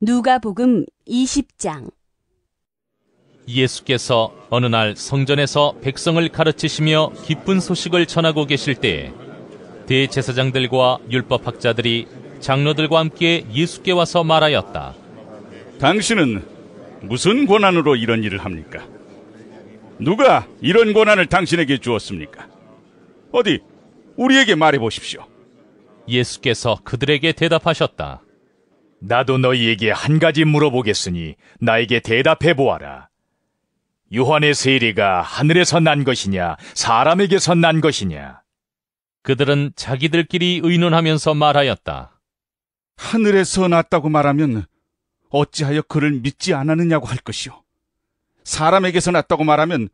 누가복음 20장. 예수께서 어느 날 성전에서 백성을 가르치시며 기쁜 소식을 전하고 계실 때에 대제사장들과 율법학자들이 장로들과 함께 예수께 와서 말하였다. 당신은 무슨 권한으로 이런 일을 합니까? 누가 이런 권한을 당신에게 주었습니까? 어디 우리에게 말해보십시오. 예수께서 그들에게 대답하셨다. 나도 너희에게 한 가지 물어보겠으니 나에게 대답해 보아라. 요한의 세례가 하늘에서 난 것이냐 사람에게서 난 것이냐? 그들은 자기들끼리 의논하면서 말하였다. 하늘에서 났다고 말하면 어찌하여 그를 믿지 않았느냐고 할 것이요. 사람에게서 났다고 말하면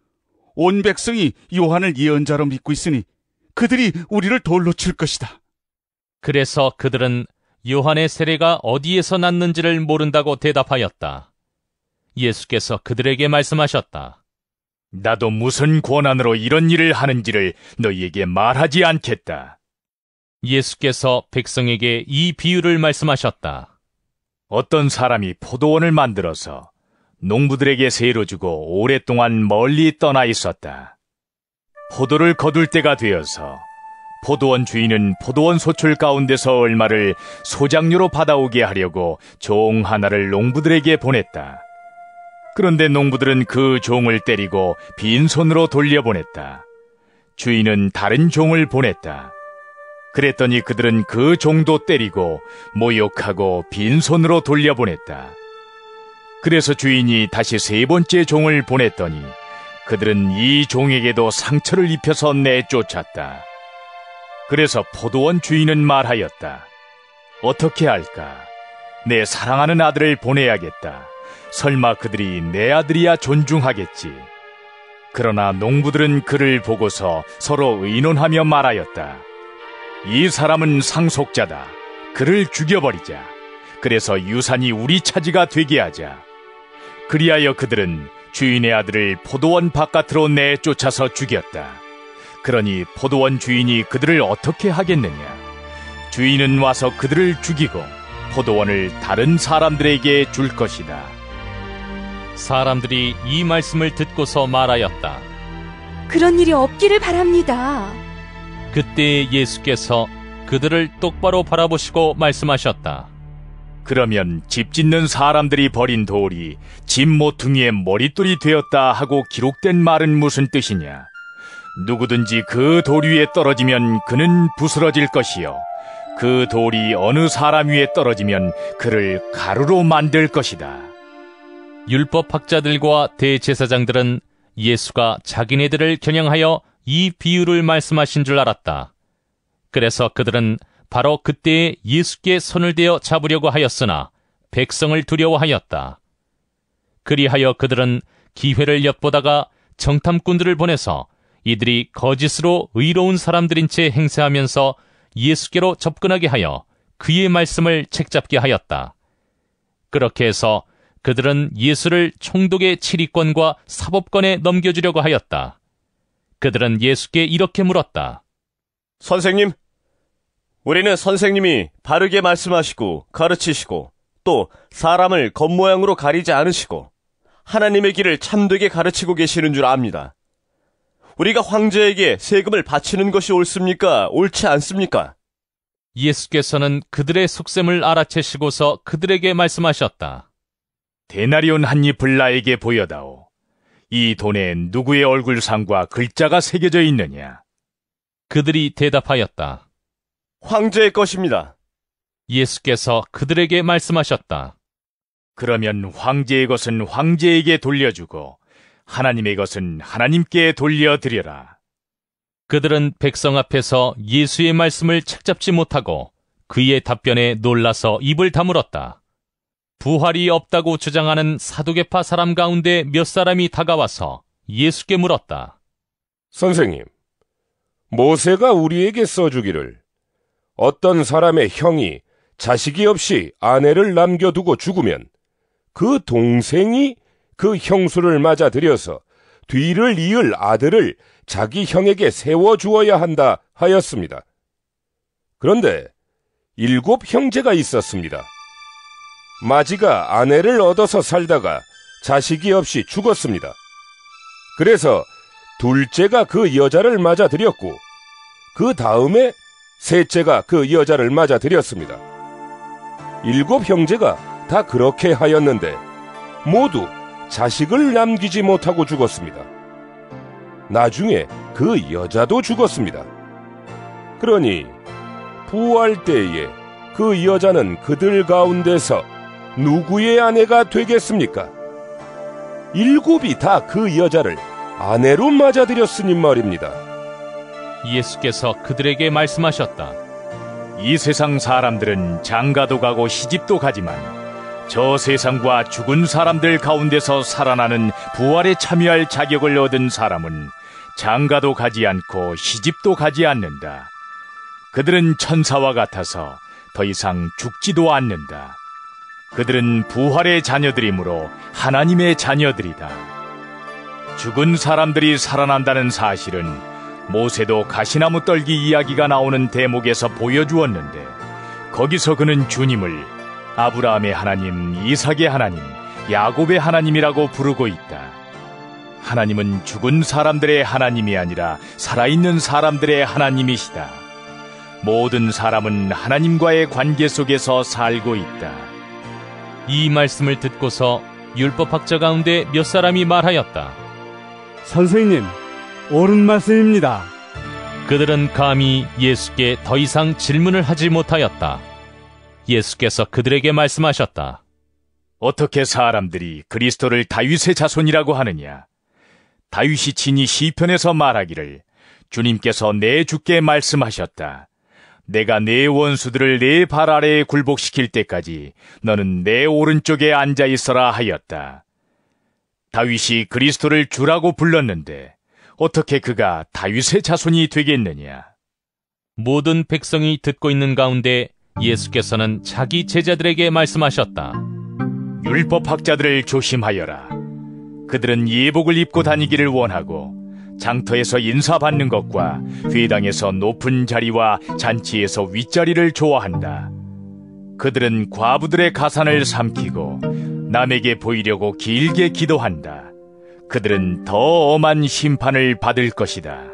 온 백성이 요한을 예언자로 믿고 있으니 그들이 우리를 돌로 칠 것이다. 그래서 그들은 요한의 세례가 어디에서 났는지를 모른다고 대답하였다. 예수께서 그들에게 말씀하셨다. 나도 무슨 권한으로 이런 일을 하는지를 너희에게 말하지 않겠다. 예수께서 백성에게 이 비유를 말씀하셨다. 어떤 사람이 포도원을 만들어서 농부들에게 세로 주고 오랫동안 멀리 떠나 있었다. 포도를 거둘 때가 되어서 포도원 주인은 포도원 소출 가운데서 얼마를 소장료로 받아오게 하려고 종 하나를 농부들에게 보냈다. 그런데 농부들은 그 종을 때리고 빈손으로 돌려보냈다. 주인은 다른 종을 보냈다. 그랬더니 그들은 그 종도 때리고 모욕하고 빈손으로 돌려보냈다. 그래서 주인이 다시 세 번째 종을 보냈더니 그들은 이 종에게도 상처를 입혀서 내쫓았다. 그래서 포도원 주인은 말하였다. 어떻게 할까? 내 사랑하는 아들을 보내야겠다. 설마 그들이 내 아들이야 존중하겠지. 그러나 농부들은 그를 보고서 서로 의논하며 말하였다. 이 사람은 상속자다. 그를 죽여버리자. 그래서 유산이 우리 차지가 되게 하자. 그리하여 그들은 주인의 아들을 포도원 바깥으로 내쫓아서 죽였다. 그러니 포도원 주인이 그들을 어떻게 하겠느냐? 주인은 와서 그들을 죽이고 포도원을 다른 사람들에게 줄 것이다. 사람들이 이 말씀을 듣고서 말하였다. 그런 일이 없기를 바랍니다. 그때 예수께서 그들을 똑바로 바라보시고 말씀하셨다. 그러면 집 짓는 사람들이 버린 돌이 집 모퉁이의 머릿돌이 되었다 하고 기록된 말은 무슨 뜻이냐? 누구든지 그 돌 위에 떨어지면 그는 부스러질 것이요 그 돌이 어느 사람 위에 떨어지면 그를 가루로 만들 것이다. 율법학자들과 대제사장들은 예수가 자기네들을 겨냥하여 이 비유를 말씀하신 줄 알았다. 그래서 그들은 바로 그때에 예수께 손을 대어 잡으려고 하였으나 백성을 두려워하였다. 그리하여 그들은 기회를 엿보다가 정탐꾼들을 보내서 이들이 거짓으로 의로운 사람들인 채 행세하면서 예수께로 접근하게 하여 그의 말씀을 책잡게 하였다. 그렇게 해서 그들은 예수를 총독의 치리권과 사법권에 넘겨주려고 하였다. 그들은 예수께 이렇게 물었다. 선생님, 우리는 선생님이 바르게 말씀하시고 가르치시고 또 사람을 겉모양으로 가리지 않으시고 하나님의 길을 참되게 가르치고 계시는 줄 압니다. 우리가 황제에게 세금을 바치는 것이 옳습니까? 옳지 않습니까? 예수께서는 그들의 속셈을 알아채시고서 그들에게 말씀하셨다. 데나리온 한 잎을 나에게 보여다오. 이 돈에 누구의 얼굴상과 글자가 새겨져 있느냐? 그들이 대답하였다. 황제의 것입니다. 예수께서 그들에게 말씀하셨다. 그러면 황제의 것은 황제에게 돌려주고 하나님의 것은 하나님께 돌려드려라. 그들은 백성 앞에서 예수의 말씀을 책잡지 못하고 그의 답변에 놀라서 입을 다물었다. 부활이 없다고 주장하는 사두개파 사람 가운데 몇 사람이 다가와서 예수께 물었다. 선생님, 모세가 우리에게 써주기를 어떤 사람의 형이 자식이 없이 아내를 남겨두고 죽으면 그 동생이 그 형수를 맞아 들여서 뒤를 이을 아들을 자기 형에게 세워주어야 한다 하였습니다. 그런데 7 형제가 있었습니다. 마지가 아내를 얻어서 살다가 자식이 없이 죽었습니다. 그래서 둘째가 그 여자를 맞아들였고 그 다음에 셋째가 그 여자를 맞아들였습니다. 7 형제가 다 그렇게 하였는데 모두 자식을 남기지 못하고 죽었습니다. 나중에 그 여자도 죽었습니다. 그러니 부활 때에 그 여자는 그들 가운데서 누구의 아내가 되겠습니까? 7이 다 그 여자를 아내로 맞아들였으니 말입니다. 예수께서 그들에게 말씀하셨다. 이 세상 사람들은 장가도 가고 시집도 가지만 저 세상과 죽은 사람들 가운데서 살아나는 부활에 참여할 자격을 얻은 사람은 장가도 가지 않고 시집도 가지 않는다. 그들은 천사와 같아서 더 이상 죽지도 않는다. 그들은 부활의 자녀들이므로 하나님의 자녀들이다. 죽은 사람들이 살아난다는 사실은 모세도 가시나무 떨기 이야기가 나오는 대목에서 보여주었는데 거기서 그는 주님을 아브라함의 하나님, 이삭의 하나님, 야곱의 하나님이라고 부르고 있다. 하나님은 죽은 사람들의 하나님이 아니라 살아있는 사람들의 하나님이시다. 모든 사람은 하나님과의 관계 속에서 살고 있다. 이 말씀을 듣고서 율법학자 가운데 몇 사람이 말하였다. 선생님, 옳은 말씀입니다. 그들은 감히 예수께 더 이상 질문을 하지 못하였다. 예수께서 그들에게 말씀하셨다. 어떻게 사람들이 그리스도를 다윗의 자손이라고 하느냐? 다윗이 친히 시편에서 말하기를 주님께서 내 주께 말씀하셨다. 내가 내 원수들을 내 발 아래에 굴복시킬 때까지 너는 내 오른쪽에 앉아 있어라 하였다. 다윗이 그리스도를 주라고 불렀는데 어떻게 그가 다윗의 자손이 되겠느냐? 모든 백성이 듣고 있는 가운데 예수께서는 자기 제자들에게 말씀하셨다. 율법학자들을 조심하여라. 그들은 예복을 입고 다니기를 원하고 장터에서 인사받는 것과 회당에서 높은 자리와 잔치에서 윗자리를 좋아한다. 그들은 과부들의 가산을 삼키고 남에게 보이려고 길게 기도한다. 그들은 더 엄한 심판을 받을 것이다.